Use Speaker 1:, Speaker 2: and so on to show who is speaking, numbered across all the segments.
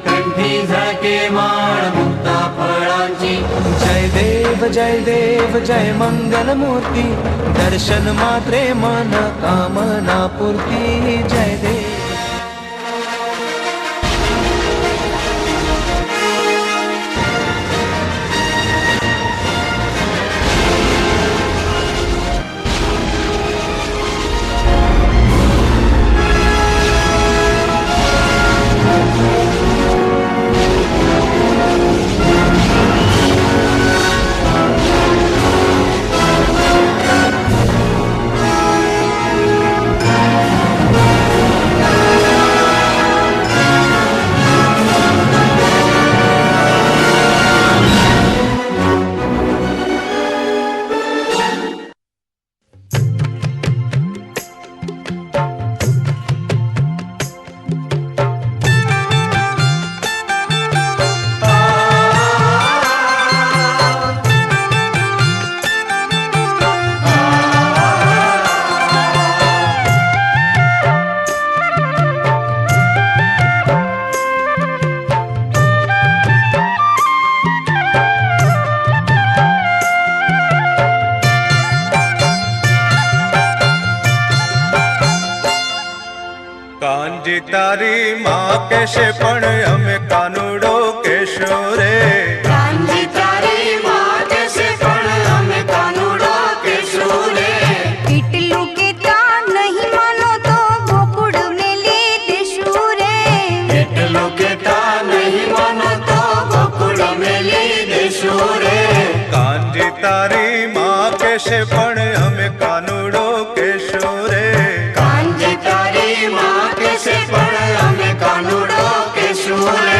Speaker 1: कंठी झाके माळ मुक्ता फळांची।
Speaker 2: जय देव जय मंगल मूर्ती, दर्शन मात्रे मन कामना पूर्ती। जय देव
Speaker 3: कांजी तारी माँ कैसे पण हमें कानूडो केशो रे।
Speaker 1: कांजी तारी माँ कैसे पण हमें कानूडो केशो रे।
Speaker 4: इटलू केता नहीं मानो तो गोकुड़ मेली देशू रे।
Speaker 1: इटलू केता नहीं मानो तो गोकुड़ मेली देशू रे।
Speaker 3: कांजी तारी माँ कैसे पण हमें कानूडो केशो रे।
Speaker 1: कांजी तारी माँ कैसे पण हमें कानूडो केशो रे।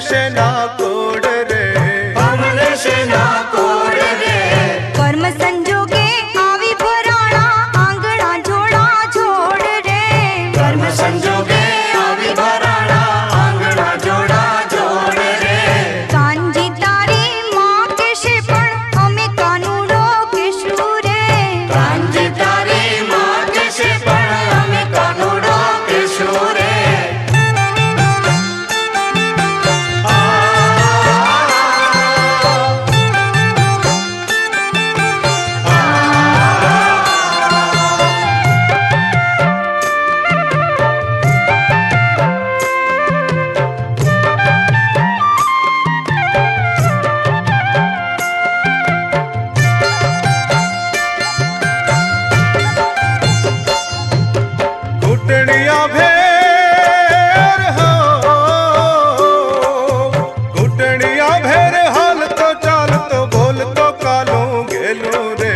Speaker 3: શેના કોડ રે
Speaker 1: અમને શેના કોડ રે
Speaker 4: કર્મ સંજોગે આવી ભરાણા આંગણા જોડા જોડ રે
Speaker 1: કર્મ સંજોગે આવી ભરાણા આંગણા જોડા જોડ રે
Speaker 4: કાનજી તારી માં કહેશે પણ અમે કાનુડો કહેશું રે
Speaker 1: કાનજી તારી માં કહેશે પણ અમે કાનુડો કહેશું રે
Speaker 3: ઘૂંટણિયા ભેર હો ઘૂંટણિયા ભેર હાલતો ચાલતો બોલતો કાલું ગેલું રે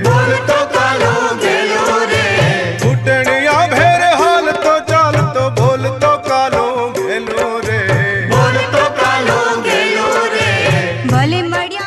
Speaker 1: બોલતો કાલું ગેલું રે
Speaker 3: ઘૂંટણિયા ભેર હાલતો ચાલતો બોલતો કાલું ગેલું રે
Speaker 1: બોલતો કાલું ગેલું રે
Speaker 4: ભલે મળ્યા